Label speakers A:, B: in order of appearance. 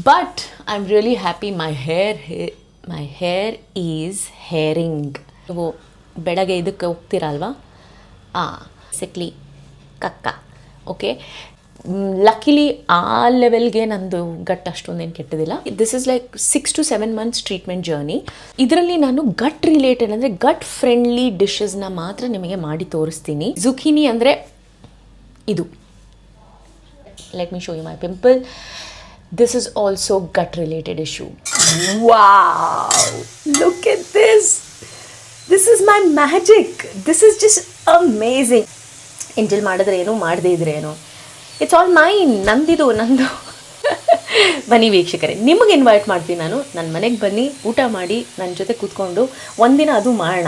A: But I'm really happy my hair is hairing. ನೀವು ಬೆಳಗ್ಗೆ ಇದಕ್ಕೆ ಹೋಗ್ತೀರಲ್ವಾ ಬೇಸಿಕ್ಲಿ ಕಕ್ಕ ಓಕೆ. ಲಕ್ಕಿಲಿ ಆ ಲೆವೆಲ್ಗೆ ನಂದು ಗಟ್ ಅಷ್ಟೊಂದೇನು ಕೆಟ್ಟದಿಲ್ಲ. This is like 6 to 7 months treatment journey. ಇದರಲ್ಲಿ ನಾನು ಗಟ್ ರಿಲೇಟೆಡ್ ಅಂದರೆ ಗಟ್ ಫ್ರೆಂಡ್ಲಿ ಡಿಶಸ್ನ ಮಾತ್ರ ನಿಮಗೆ ಮಾಡಿ ತೋರಿಸ್ತೀನಿ. ಜುಕೀನಿ ಅಂದರೆ ಇದು. Let me show you my pimple. This is also gut related issue. Wow, look at this. This is my magic. This is just amazing. ಎಂಜಲ್ ಮಾಡಿದ್ರೆ ಏನು, ಮಾಡದೇ ಇದ್ರೆ ಏನು, ಇಟ್ಸ್ ಆಲ್ ಮೈನ್. ನಂದು ಬನ್ನಿ ವೀಕ್ಷಕರೇ, ನಿಮಗೆ ಇನ್ವೈಟ್ ಮಾಡ್ತೀನಿ ನಾನು. ನನ್ನ ಮನೆಗೆ ಬನ್ನಿ, ಊಟ ಮಾಡಿ ನನ್ನ ಜೊತೆ ಕೂತ್ಕೊಂಡು ಒಂದಿನ ಅದು ಮಾಡೋಣ.